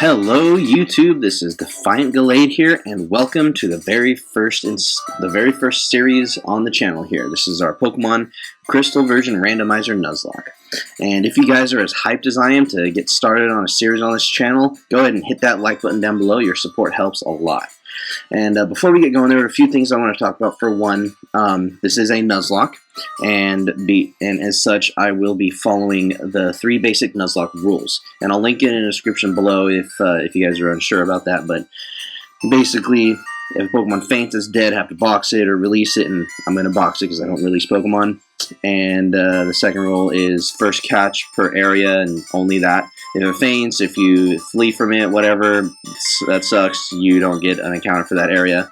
Hello YouTube, this is Defiant Gallade here, and welcome to the very first series on the channel here. This is our Pokemon Crystal version Randomizer Nuzlocke. And if you guys are as hyped as I am to get started on a series on this channel, go ahead and hit that like button down below. Your support helps a lot. And before we get going, there are a few things I want to talk about. For one, this is a Nuzlocke, and as such, I will be following the 3 basic Nuzlocke rules. And I'll link it in the description below if you guys are unsure about that. But basically, if Pokemon faints, it's dead, have to box it or release it, and I'm going to box it because I don't release Pokemon. And the second rule is first catch per area, and only that. If it faints, if you flee from it, whatever, that sucks. You don't get an encounter for that area.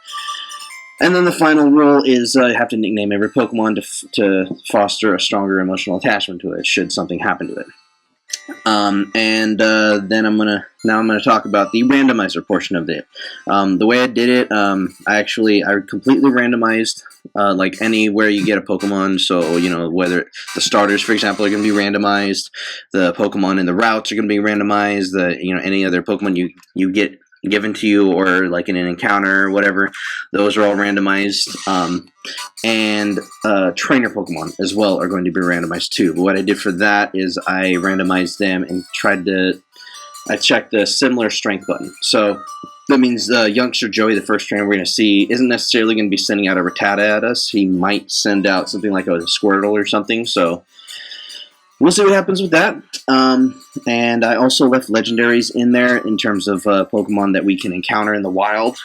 And then the final rule is you have to nickname every Pokemon to foster a stronger emotional attachment to it, should something happen to it. Then I'm gonna talk about the randomizer portion of it. The way I did it, I completely randomized like anywhere you get a Pokemon. So whether the starters, for example, are gonna be randomized, the Pokemon in the routes are gonna be randomized, any other Pokemon you get given to you or like in an encounter or whatever, those are all randomized. And trainer Pokemon as well are going to be randomized too. But what I did for that is I randomized them and I checked the similar strength button. So that means youngster Joey, the first trainer we're going to see, isn't necessarily going to be sending out a Rattata at us. He might send out something like a Squirtle or something. So we'll see what happens with that. And I also left legendaries in there in terms of Pokemon that we can encounter in the wild.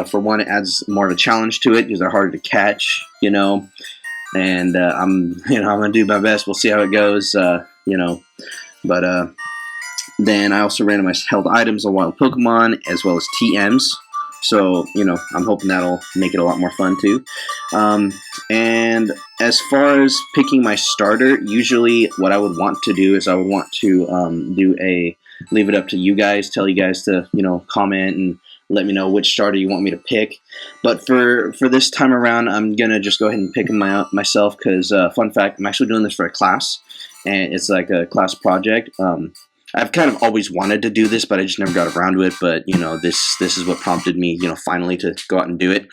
For one, it adds more of a challenge to it because they're harder to catch, And I'm gonna do my best. We'll see how it goes, But then I also randomized held items of wild Pokemon as well as TMs. So, I'm hoping that'll make it a lot more fun, too. And as far as picking my starter, usually what I would want to do is I would want to leave it up to you guys, tell you guys to, comment and let me know which starter you want me to pick. But for this time around, I'm going to just go ahead and pick them myself because, fun fact, I'm actually doing this for a class, and it's like a class project. I've kind of always wanted to do this, but I just never got around to it. But, this is what prompted me, finally to go out and do it.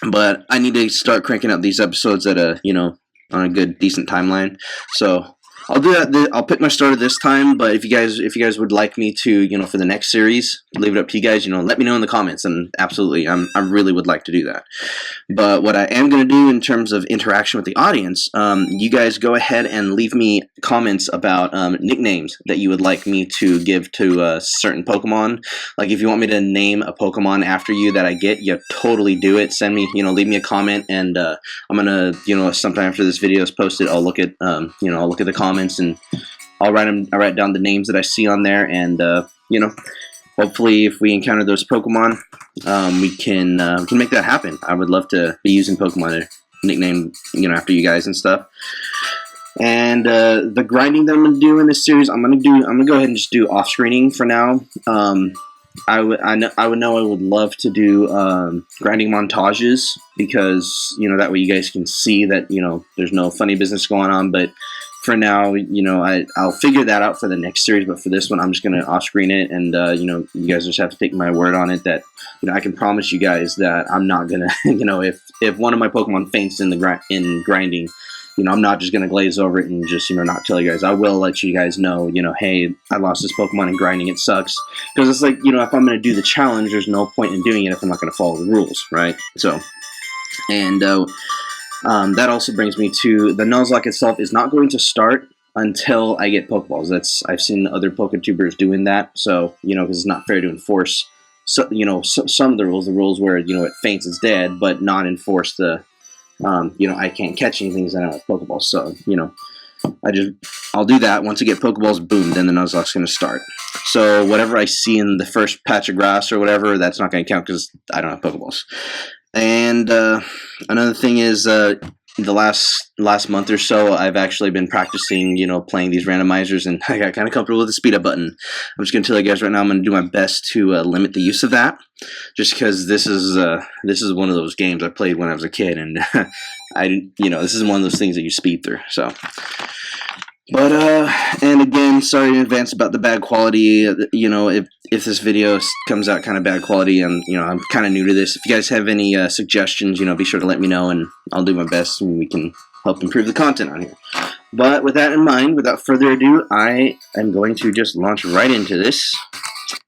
But I need to start cranking out these episodes at on a good, decent timeline. So I'll do that. I'll pick my starter this time. But if you guys would like me to, for the next series, leave it up to you guys. Let me know in the comments. And absolutely, I really would like to do that. But what I am going to do in terms of interaction with the audience, you guys go ahead and leave me comments about nicknames that you would like me to give to certain Pokemon. Like if you want me to name a Pokemon after you that I get, you totally do it. Send me, leave me a comment, and I'm gonna, sometime after this video is posted, I'll look at, I'll look at the comments and I'll write down the names that I see on there, and hopefully if we encounter those Pokemon, we can make that happen. I would love to be using Pokemon to nickname, after you guys and stuff. And the grinding that I'm gonna do in this series, I'm gonna go ahead and just do off screening for now. I would love to do grinding montages because that way you guys can see that there's no funny business going on. But for now, I'll figure that out for the next series. But for this one, I'm just gonna off screen it, and you guys just have to take my word on it that I can promise you guys that I'm not gonna if one of my Pokemon faints in grinding. I'm not just going to glaze over it and just, not tell you guys. I will let you guys know, hey, I lost this Pokemon in grinding. It sucks. Because it's like, if I'm going to do the challenge, there's no point in doing it if I'm not going to follow the rules, right? So, and that also brings me to the Nuzlocke itself is not going to start until I get Pokeballs. I've seen other Poketubers doing that. So, because it's not fair to enforce, some of the rules where, it faints, it's dead, but not enforce the, I can't catch anything because I don't have Pokeballs. So, I'll do that. Once I get Pokeballs, boom, then the Nuzlocke's going to start. So whatever I see in the first patch of grass or whatever, that's not going to count because I don't have Pokeballs. And another thing is the last month or so, I've actually been practicing, playing these randomizers, and I got kind of comfortable with the speed up button. I'm just going to tell you guys right now, I'm going to do my best to limit the use of that, just because this is one of those games I played when I was a kid, and this is one of those things that you speed through. So But and again, sorry in advance about the bad quality. You know, if this video comes out kind of bad quality, and you know, I'm kind of new to this. If you guys have any suggestions, you know, be sure to let me know, and I'll do my best, and we can help improve the content on here. But with that in mind, without further ado, I am going to just launch right into this,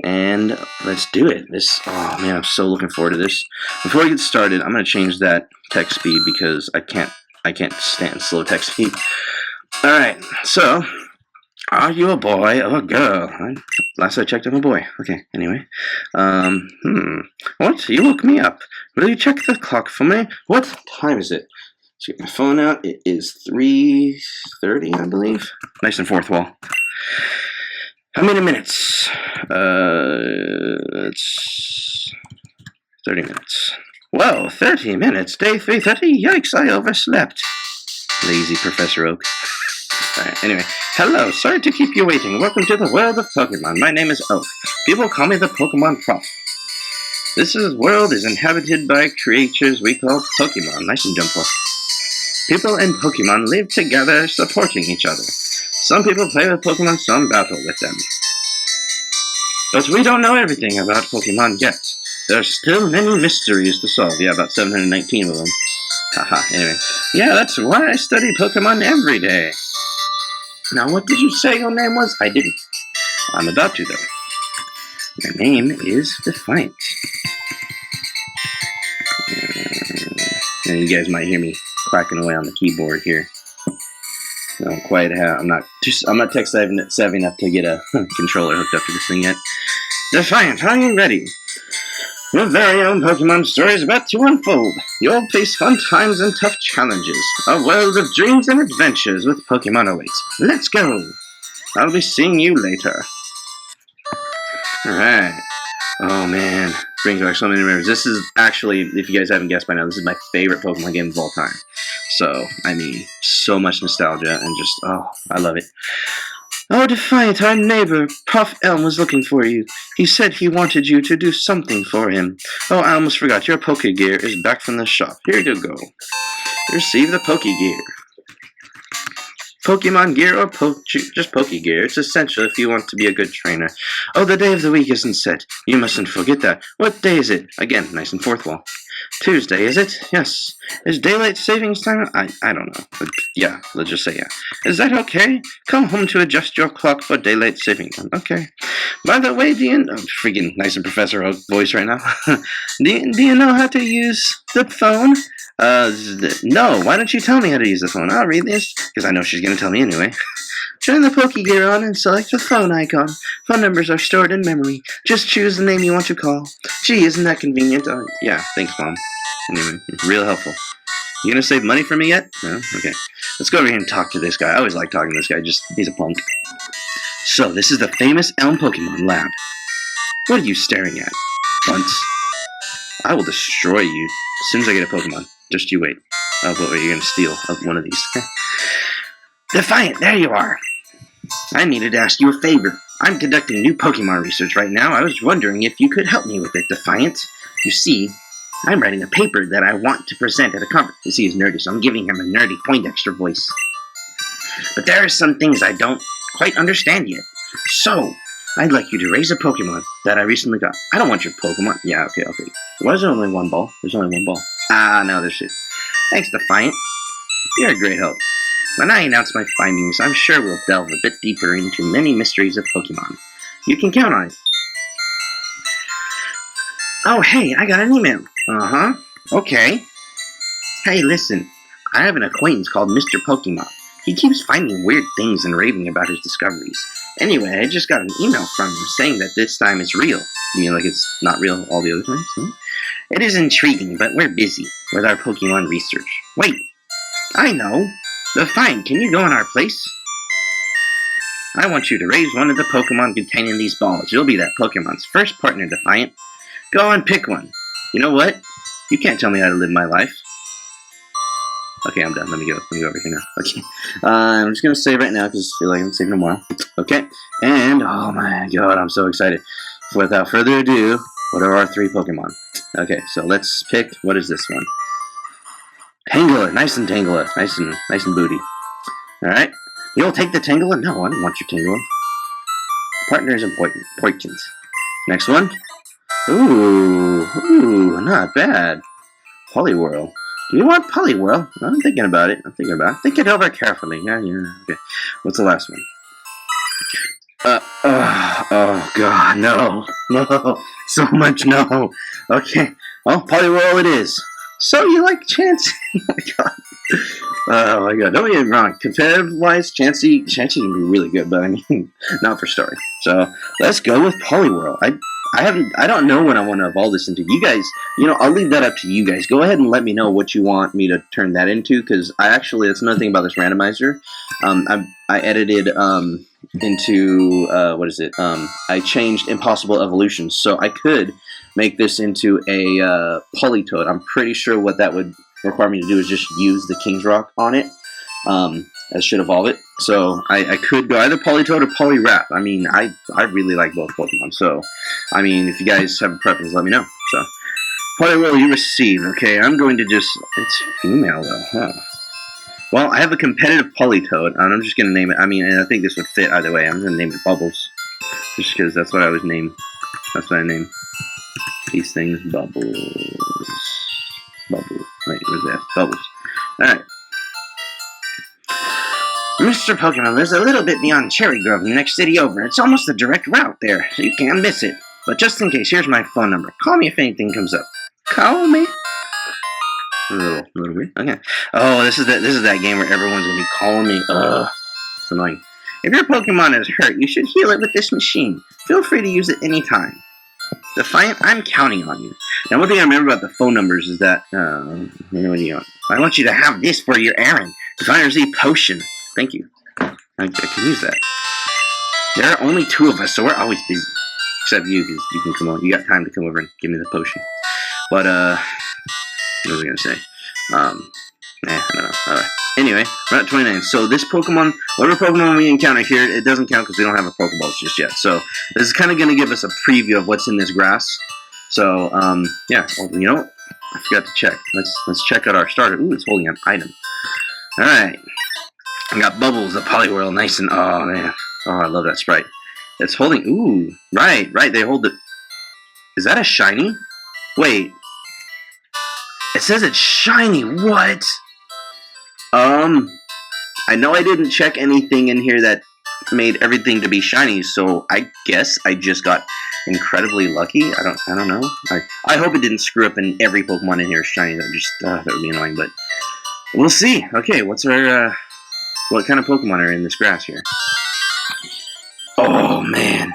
and let's do it. Oh man, I'm so looking forward to this. Before we get started, I'm going to change that text speed because I can't stand slow text speed. Alright, so, are you a boy or a girl? Last I checked, I'm a boy. Okay, anyway. What? You woke me up. Will you check the clock for me? What time is it? Let's get my phone out. It is 3:30, I believe. Nice and fourth wall. How many minutes? It's 30 minutes. Whoa, 30 minutes? Day 3:30? Yikes, I overslept. Lazy Professor Oak. Alright, anyway. Hello, sorry to keep you waiting. Welcome to the world of Pokemon. My name is Oak. People call me the Pokemon Prof. This world is inhabited by creatures we call Pokemon. Nice and jump off. People and Pokemon live together, supporting each other. Some people play with Pokemon, some battle with them. But we don't know everything about Pokemon yet. There are still many mysteries to solve. Yeah, about 719 of them. Haha, anyway. Yeah, that's why I study Pokemon every day. Now, what did you say your name was? I didn't. I'm about to, though. My name is Defiant. And you guys might hear me clacking away on the keyboard here. I don't quite have. I'm not tech savvy enough to get a controller hooked up to this thing yet. Defiant, are you ready? Your very own Pokemon story is about to unfold. You'll face fun times and tough challenges. A world of dreams and adventures with Pokemon awaits. Let's go! I'll be seeing you later. Alright. Oh man. Brings back so many memories. This is actually, if you guys haven't guessed by now, this is my favorite Pokemon game of all time. So, I mean, so much nostalgia and just, oh, I love it. Oh, Defiant, our neighbor, Prof. Elm, was looking for you. He said he wanted you to do something for him. Oh, I almost forgot. Your Pokegear is back from the shop. Here you go. Receive the Pokegear. Pokemon gear or just Pokegear. It's essential if you want to be a good trainer. Oh, the day of the week isn't set. You mustn't forget that. What day is it? Again, nice and fourth wall. Tuesday, is it? Yes. Is daylight savings time? I don't know. But yeah, let's just say yeah. Is that okay? Come home to adjust your clock for daylight saving time. Okay. By the way, do you know... Freaking nice and Professor Oak voice right now. do you know how to use the phone? No. Why don't you tell me how to use the phone? I'll read this, because I know she's going to tell me anyway. Turn the Pokegear on and select the phone icon. Phone numbers are stored in memory. Just choose the name you want to call. Gee, isn't that convenient? Yeah, thanks, Mom. Anyway, real helpful. You gonna save money for me yet? No? Okay. Let's go over here and talk to this guy. I always like talking to this guy. He's a punk. So, this is the famous Elm Pokemon Lab. What are you staring at, bunts? I will destroy you as soon as I get a Pokemon. Just you wait. Oh, but you're gonna steal one of these. Defiant, there you are. I needed to ask you a favor. I'm conducting new Pokemon research right now. I was wondering if you could help me with it, Defiant. You see, I'm writing a paper that I want to present at a conference. You see, he's nerdy, so I'm giving him a nerdy Poindexter voice. But there are some things I don't quite understand yet. So, I'd like you to raise a Pokemon that I recently got. I don't want your Pokemon. Yeah, okay, I'll take it. Why is there only one ball? There's only one ball. Ah, no, there's shit. Thanks, Defiant. You're a great help. When I announce my findings, I'm sure we'll delve a bit deeper into many mysteries of Pokemon. You can count on it. Oh, hey, I got an email. Uh-huh. Okay. Hey, listen. I have an acquaintance called Mr. Pokemon. He keeps finding weird things and raving about his discoveries. Anyway, I just got an email from him saying that this time it's real. You mean like it's not real all the other times? Hmm? It is intriguing, but we're busy with our Pokemon research. Wait. I know. Defiant, can you go in our place? I want you to raise one of the Pokemon containing these balls. You'll be that Pokemon's first partner, Defiant. Go and pick one. You know what? You can't tell me how to live my life. Okay, I'm done. Let me go over here now. Okay. I'm just going to save right now because I feel like I'm saving a while. Okay. And, oh my god, I'm so excited. Without further ado, what are our 3 Pokemon? Okay, so let's pick, what is this one? Tangela. Nice and Tangela. Nice and booty. Alright. You'll take the Tangela? No, I don't want your Tangela. Partner is important. Next one. Ooh, not bad. Poliwhirl. Do you want Poliwhirl? I'm thinking about it. Think it over carefully. Yeah, okay. What's the last one? Oh god, no. So much no. Okay. Well, Poliwhirl it is. So you like Chansey? Oh my god. Don't get me wrong. Competitive-wise, Chansey can be really good, but I mean, not for story. So let's go with Poliwhirl. I don't know what I want to evolve this into. You guys, I'll leave that up to you guys. Go ahead and let me know what you want me to turn that into, because that's another thing about this randomizer. I edited into I changed impossible evolutions, so I could make this into a Politoed. I'm pretty sure what that would require me to do is just use the King's Rock on it. That should evolve it. So I could go either Politoed or Poliwrath. I mean, I really like both Pokemon. So, I mean, if you guys have a preference, let me know. So, Poliwhirl you receive. Okay, I'm going to just... It's female, though. Huh. Well, I have a competitive Politoed, and I'm just going to name it... I mean, and I think this would fit either way. I'm going to name it Bubbles. Just because that's what I always name. That's what I name these things. Bubbles. Wait, where's that? Bubbles. Alright. Mr. Pokemon lives a little bit beyond Cherry Grove in the next city over. It's almost a direct route there, so you can't miss it. But just in case, here's my phone number. Call me if anything comes up. Call me? A little weird. Okay. Oh, this is that game where everyone's gonna be calling me. Ugh. It's annoying. If your Pokemon is hurt, you should heal it with this machine. Feel free to use it anytime. Defiant, I'm counting on you. Now, one thing I remember about the phone numbers is that, I want you to have this for your errand. Defiant Z Potion. Thank you. I can use that. There are only two of us, so we're always busy. Except you, because you can come on. You got time to come over and give me the potion. But, what was I going to say? I don't know. Alright. Anyway, we're at 29. So this Pokemon, whatever Pokemon we encounter here, it doesn't count because we don't have a Pokeballs just yet. So this is kind of going to give us a preview of what's in this grass. So, yeah. Well, you know what? I forgot to check. Let's check out our starter. Ooh, it's holding an item. Alright. I got Bubbles, the Poliwhirl, nice and... Oh, man. Oh, I love that sprite. It's holding... Ooh, right. They hold it... Is that a shiny? Wait. It says it's shiny. What? I know I didn't check anything in here that made everything to be shiny, so I guess I just got incredibly lucky. I don't know. I hope it didn't screw up and every Pokemon in here is shiny. That would be annoying, but we'll see. Okay, what's our... What kind of Pokemon are in this grass here? Oh, man.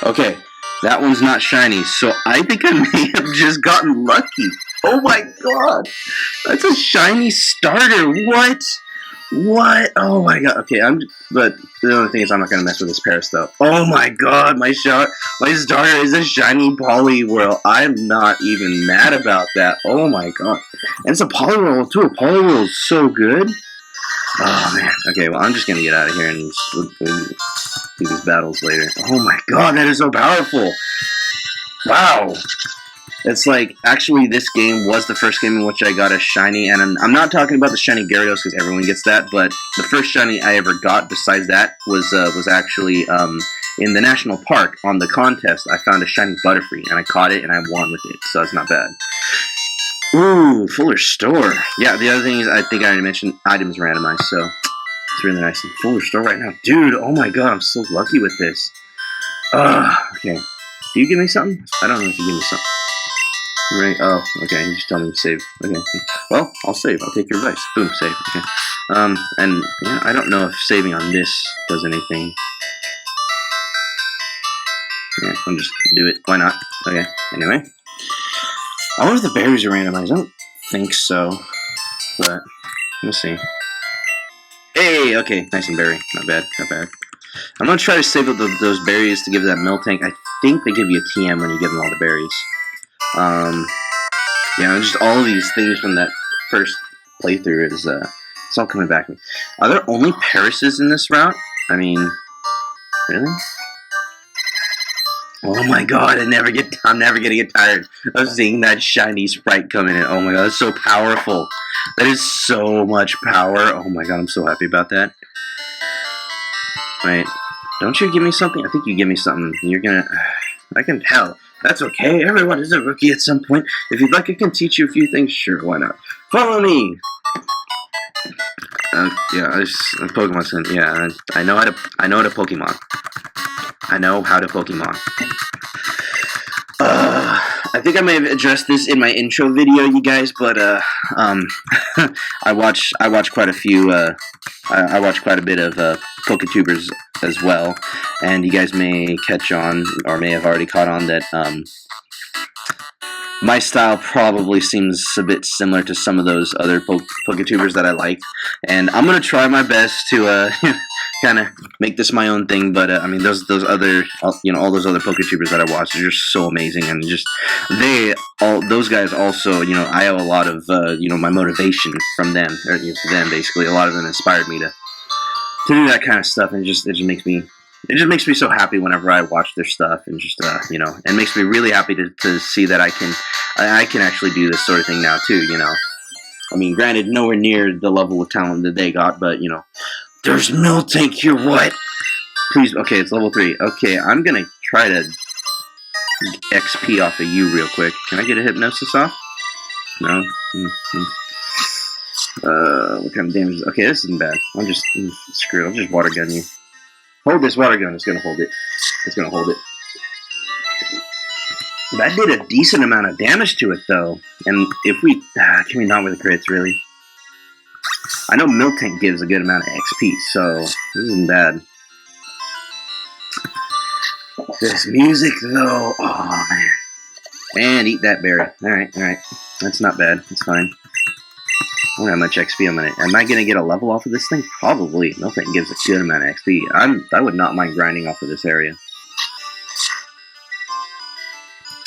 Okay, that one's not shiny, so I think I may have just gotten lucky. Oh my god! That's a shiny starter! What? Oh my god. Okay, but the only thing is I'm not gonna mess with this Paris, though. Oh my god, my starter is a shiny Poliwhirl. I'm not even mad about that. Oh my god. And it's a Poliwhirl, too. A Poliwhirl is so good. Oh man. Okay, well, I'm just gonna get out of here and do these battles later. Oh my god, that is so powerful! Wow! It's like, actually, this game was the first game in which I got a shiny, and I'm not talking about the shiny Gyarados because everyone gets that, but the first shiny I ever got besides that was actually in the national park on the contest. I found a shiny Butterfree, and I caught it, and I won with it, so that's not bad. Ooh, Fuller Store. Yeah, the other thing is, I think I already mentioned, items randomized, so it's really nice. Fuller Store right now. Dude, oh my god, I'm so lucky with this. Okay. Do you give me something? I don't know if you give me something. Right, oh, okay, you just tell me to save. Okay. Well, I'll save. I'll take your advice. Boom, save. Okay. And yeah, I don't know if saving on this does anything. Yeah, I'll just do it. Why not? Okay, anyway. I wonder if the berries are randomized. I don't think so. But, we'll see. Hey, okay, nice and berry. Not bad, not bad. I'm gonna try to save up those berries to give that Miltank. I think they give you a TM when you give them all the berries. Yeah, just all of these things from that first playthrough is, it's all coming back to me. Are there only Parises in this route? I mean, really? Oh my god, I'm never gonna get tired of seeing that shiny sprite coming in. Oh my god, it's so powerful. That is so much power. Oh my god, I'm so happy about that. Wait, don't you give me something? I think you give me something. You're gonna... I can tell. That's okay. Everyone is a rookie at some point. If you'd like, I can teach you a few things. Sure, why not? Follow me! Yeah, Pokemon Center. Yeah, I know how to Pokemon. I know how to Pokemon. I think I may have addressed this in my intro video, you guys, but I watch quite a few. I watch quite a bit of Poketubers as well, and you guys may catch on, or may have already caught on that my style probably seems a bit similar to some of those other Poketubers that I like, and I'm gonna try my best to kind of make this my own thing. But I mean, those other, all those other Poketubers that I watch are just so amazing, and just those guys also, I owe a lot of my motivation from them, or to them basically. A lot of them inspired me to do that kind of stuff, and it just makes me. It just makes me so happy whenever I watch their stuff, and just and makes me really happy to see that I can actually do this sort of thing now too. I mean, granted, nowhere near the level of talent that they got, but there's Miltank here. What? Please, okay, it's level 3. Okay, I'm gonna try to XP off of you real quick. Can I get a hypnosis off? No. What kind of damage? Okay, this isn't bad. I'm just screwed. I'll just water gun you. Hold this water gun. It's gonna hold it. It's gonna hold it. That did a decent amount of damage to it, though. And if we... can we not with the crits, really? I know Miltank gives a good amount of XP, so this isn't bad. This music, though... Oh, man. And eat that berry. Alright, alright. That's not bad. That's fine. I don't know how much XP I'm gonna... Am I gonna get a level off of this thing? Probably. Miltank gives a good amount of XP. I would not mind grinding off of this area.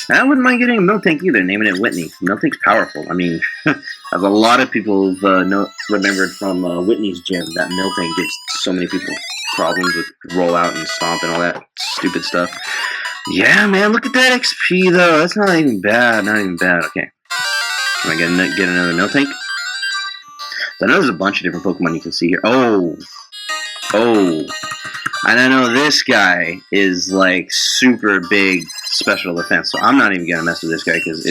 I wouldn't mind getting a Miltank either, naming it Whitney. Miltank's powerful. I mean, as a lot of people have remembered from Whitney's gym, that Miltank gives so many people problems with rollout and stomp and all that stupid stuff. Yeah, man, look at that XP, though. That's not even bad. Not even bad. Okay. Am I gonna get another Miltank? So I know there's a bunch of different Pokemon you can see here. Oh! And I know this guy is like super big special defense, so I'm not even gonna mess with this guy because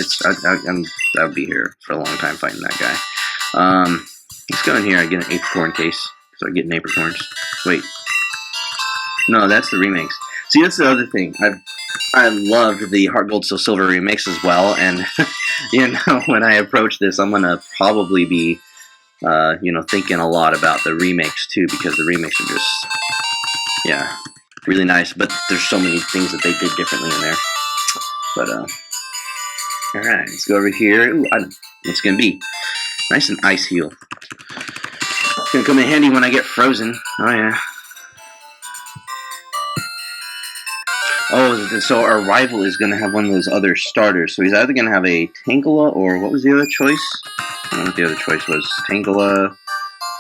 I'll be here for a long time fighting that guy. Let's go in here. I get an apricorn case, so I get an apricorns. Wait, no, that's the remakes. See, that's the other thing. I loved the Heart Gold Soul Silver remakes as well, and when I approach this, I'm gonna probably be thinking a lot about the remakes too, because the remakes are just, really nice, but there's so many things that they did differently in there. But, alright, let's go over here. Ooh, what's gonna be? Nice and ice heal. It's gonna come in handy when I get frozen. Oh, yeah. Oh, so our rival is gonna have one of those other starters. So he's either gonna have a Tangela, or what was the other choice? I don't know what the other choice was. Tangela.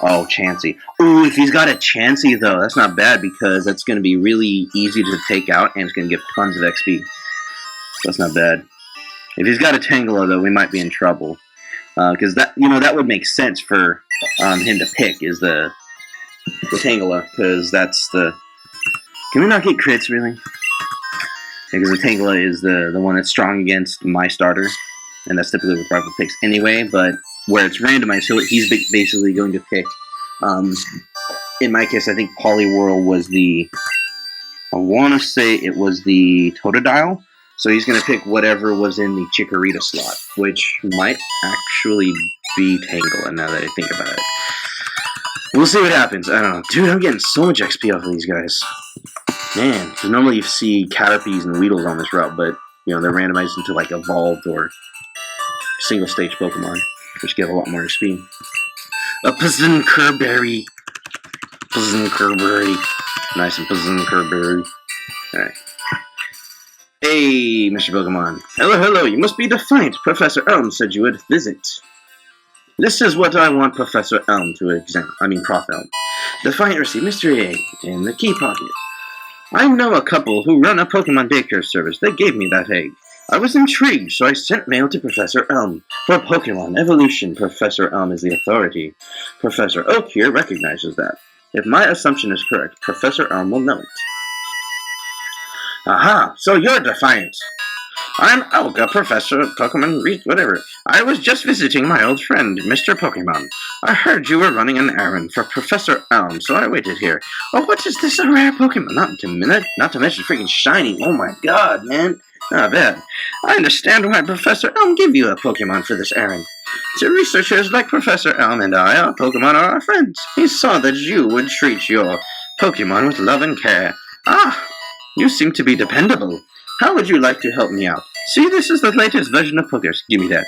Oh, Chansey. Ooh, if he's got a Chansey, though, that's not bad, because that's going to be really easy to take out, and it's going to give tons of XP. That's not bad. If he's got a Tangela, though, we might be in trouble. Because that would make sense for him to pick, is the Tangela, because that's the... Can we not get crits, really? Because the Tangela is the one that's strong against my starter, and that's typically what rival picks anyway, but where it's randomized, so he's basically going to pick, in my case, I think Poliwhirl was I want to say it was the Totodile, so he's going to pick whatever was in the Chikorita slot, which might actually be Tangela, now that I think about it. We'll see what happens. I don't know. Dude, I'm getting so much XP off of these guys. Man, because normally you see Caterpies and Weedles on this route, but, they're randomized into, like, evolved or single-stage Pokemon, which give a lot more XP. A Pzinkerberry. Nice and Pzinkerberry. Alright. Hey, Mr. Pokemon. Hello, you must be Defiant. Professor Elm said you would visit. This is what I want Professor Elm to examine. Prof. Elm. Defiant received mystery egg in the key pocket. I know a couple who run a Pokemon daycare service. They gave me that egg. I was intrigued, so I sent mail to Professor Elm. For Pokemon evolution, Professor Elm is the authority. Professor Oak here recognizes that. If my assumption is correct, Professor Elm will know it. Aha, so you're Defiant. I'm Olga, Professor Pokemon, whatever. I was just visiting my old friend, Mr. Pokemon. I heard you were running an errand for Professor Elm, so I waited here. Oh, what is this, a rare Pokemon? Not to mention freaking shiny. Oh my god, man. Not bad. I understand why Professor Elm gave you a Pokemon for this errand. To researchers like Professor Elm and I, our Pokemon are our friends. He saw that you would treat your Pokemon with love and care. Ah, you seem to be dependable. How would you like to help me out? See, this is the latest version of Pokers. Give me that.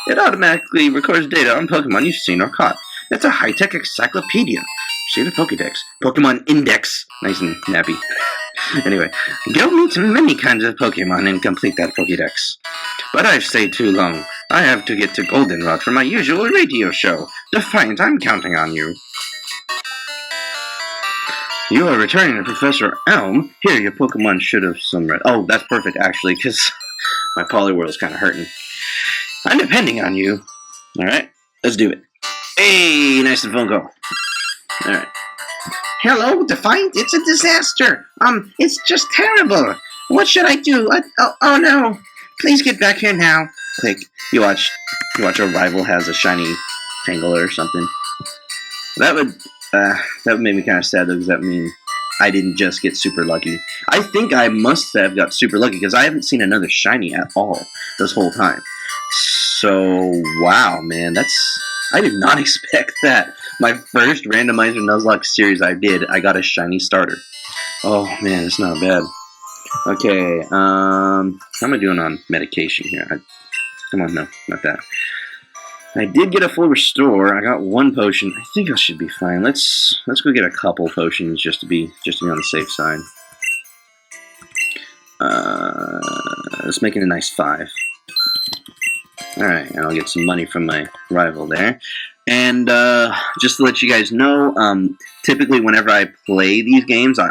It automatically records data on Pokemon you've seen or caught. It's a high-tech encyclopedia. See the Pokédex. Pokemon Index. Nice and nappy. Anyway, go meet many kinds of Pokemon and complete that Pokédex. But I've stayed too long. I have to get to Goldenrod for my usual radio show. Defiant, I'm counting on you. You are returning to Professor Elm. Here, your Pokemon should have some red. Oh, that's perfect, actually, because my Poliwhirl is kind of hurting. I'm depending on you. Alright, let's do it. Hey, nice and phone call. Alright. Hello, Defiant, it's a disaster. It's just terrible. What should I do? Oh no. Please get back here now. Click. You watch a rival has a shiny Tangela or something. That would make me kind of sad, though, because that means I didn't just get super lucky. I think I must have got super lucky, because I haven't seen another shiny at all this whole time. So, wow, man, I did not expect that. My first Randomizer Nuzlocke series I got a shiny starter. Oh, man, it's not bad. Okay, how am I doing on medication here? Come on, no, not that. I did get a full restore. I got one potion. I think I should be fine. Let's go get a couple potions just to be on the safe side. Let's make it a nice 5. Alright, and I'll get some money from my rival there. And just to let you guys know, typically whenever I play these games, I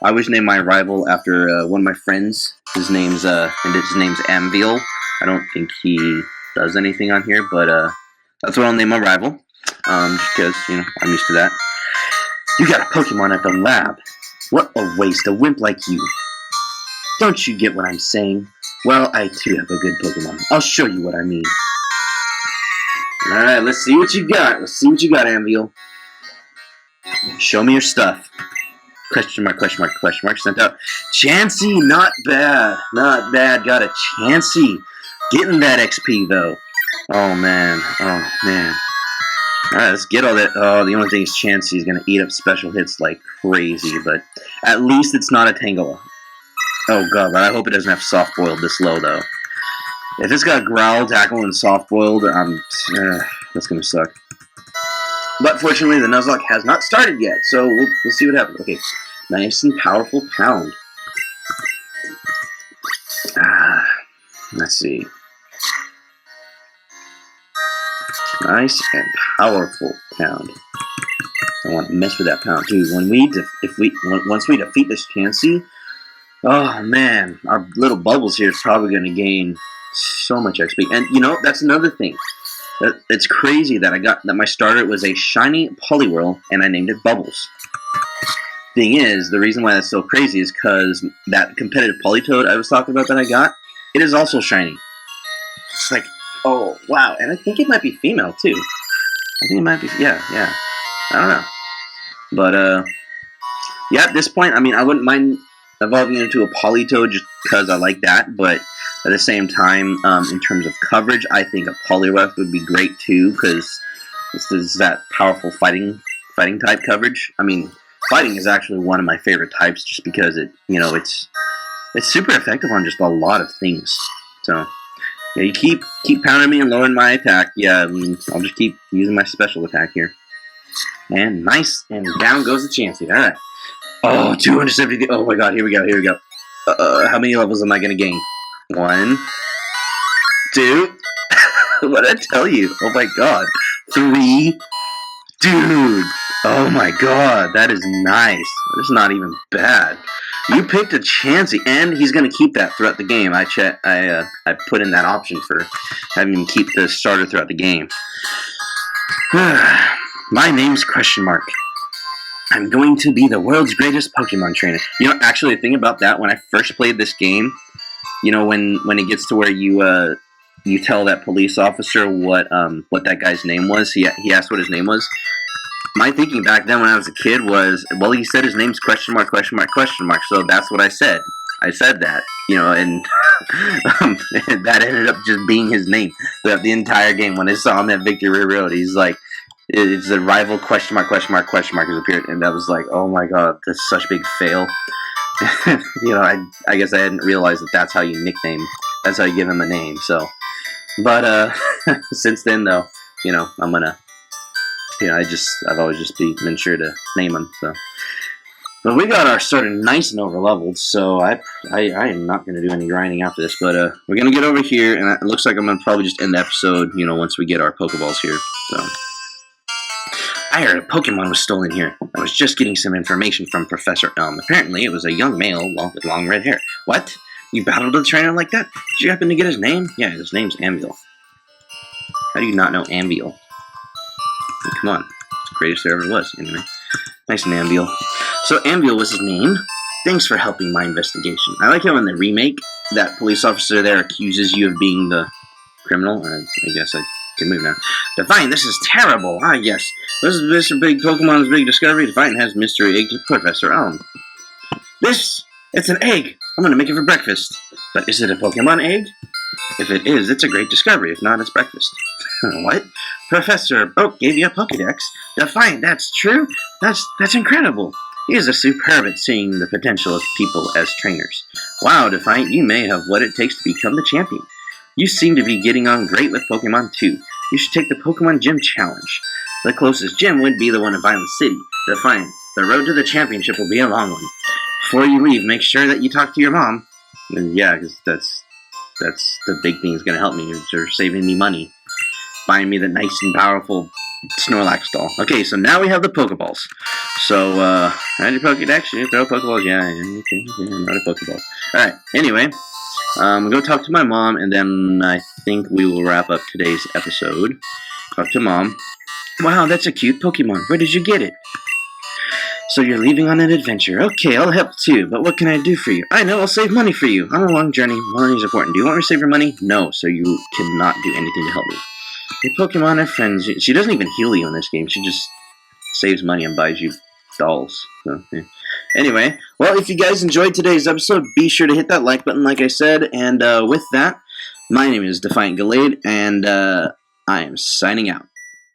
always name my rival after one of my friends. His name's Amviel. I don't think he does anything on here, but that's what I'll name my rival. Just because, I'm used to that. You got a Pokemon at the lab. What a waste, a wimp like you. Don't you get what I'm saying? Well, I too have a good Pokemon. I'll show you what I mean. Alright, let's see what you got. Amviel. Show me your stuff. Question mark, sent out. Chansey, not bad. Got a Chansey. Getting that XP, though. Oh, man. Alright, let's get all that. Oh, the only thing is Chansey is going to eat up special hits like crazy, but at least it's not a Tangela. Oh, God, but I hope it doesn't have soft-boiled this low, though. If it's got Growl, Tackle, and soft-boiled, that's going to suck. But fortunately, the Nuzlocke has not started yet, so we'll see what happens. Okay, nice and powerful Pound. Let's see. Nice and powerful Pound. I want to mess with that Pound, too. Once we defeat this Chansey, oh man, our little Bubbles here is probably going to gain so much XP. And that's another thing. It's crazy that my starter was a shiny Poliwhirl, and I named it Bubbles. Thing is, the reason why that's so crazy is because that competitive Politoed I was talking about that I got, it is also shiny. It's like, oh wow, and I think it might be female too. I think it might be, yeah. I don't know, but yeah, at this point, I mean, I wouldn't mind evolving into a Politoed just because I like that, but at the same time, in terms of coverage, I think a Poliwrath would be great too, because this is that powerful fighting type coverage. I mean, fighting is actually one of my favorite types, just because it's super effective on just a lot of things. So yeah, you keep pounding me and lowering my attack. Yeah, I mean, I'll just keep using my special attack here. And nice, and down goes the Chansey. All right. Oh, 270. Oh my God, here we go. How many levels am I gonna gain? 1, 2. What did I tell you? Oh my God. 3. Dude. Oh my god, that is nice. That is not even bad. You picked a Chansey, and he's gonna keep that throughout the game. I put in that option for having him keep the starter throughout the game. My name's Question Mark. I'm going to be the world's greatest Pokemon trainer. You know, actually, the thing about that, when I first played this game, you know, when it gets to where you tell that police officer what that guy's name was, he asked what his name was. My thinking back then when I was a kid was, well, he said his name's question mark, question mark, question mark, so that's what I said. I said that, you know, and that ended up just being his name throughout the entire game. When I saw him at Victory Road, he's like, it's a rival question mark, question mark, question mark has appeared, and that was like, oh my god, that's such a big fail. You know, I guess I hadn't realized that that's how you nickname, that's how you give him a name, so. But, since then, though, you know, I'm gonna, you know, I've always just been sure to name them, so. But we got our starter nice and over-leveled, so I am not going to do any grinding after this, but we're going to get over here, and it looks like I'm going to probably just end the episode, you know, once we get our Pokeballs here, so. I heard a Pokemon was stolen here. I was just getting some information from Professor Elm. Apparently, it was a young male with long red hair. What? You battled a trainer like that? Did you happen to get his name? Yeah, his name's Anvil. How do you not know Anvil? Come on. It's the greatest there ever was, anyway. Nice and Anvil. So Anvil was his name. Thanks for helping my investigation. I like how in the remake, that police officer there accuses you of being the criminal. I guess I can move now. Defiant, this is terrible. Ah, yes. This is Mr. Big Pokemon's big discovery. Defiant has mystery egg to Professor Elm. It's an egg. I'm going to make it for breakfast. But is it a Pokemon egg? If it is, it's a great discovery. If not, it's breakfast. What? Professor Oak gave you a Pokedex? Defiant, that's true? That's incredible. He is a superb at seeing the potential of people as trainers. Wow, Defiant, you may have what it takes to become the champion. You seem to be getting on great with Pokemon too. You should take the Pokemon Gym Challenge. The closest gym would be the one in Violet City. Defiant, the road to the championship will be a long one. Before you leave, make sure that you talk to your mom. And yeah, because that's the big thing that's going to help me. They're saving me money. Buying me the nice and powerful Snorlax doll. Okay, so now we have the Pokeballs. So, add your Pokedex, you throw Pokeballs, yeah, not a Pokeball. Alright, anyway, go talk to my mom, and then I think we will wrap up today's episode. Talk to Mom. Wow, that's a cute Pokemon. Where did you get it? So you're leaving on an adventure. Okay, I'll help too, but what can I do for you? I know, I'll save money for you. On a long journey, money is important. Do you want me to save your money? No, so you cannot do anything to help me. Your Pokemon are friends. She doesn't even heal you in this game. She just saves money and buys you dolls. So, yeah. Anyway, well, if you guys enjoyed today's episode, be sure to hit that like button like I said. And with that, my name is Defiant Gallade, and I am signing out.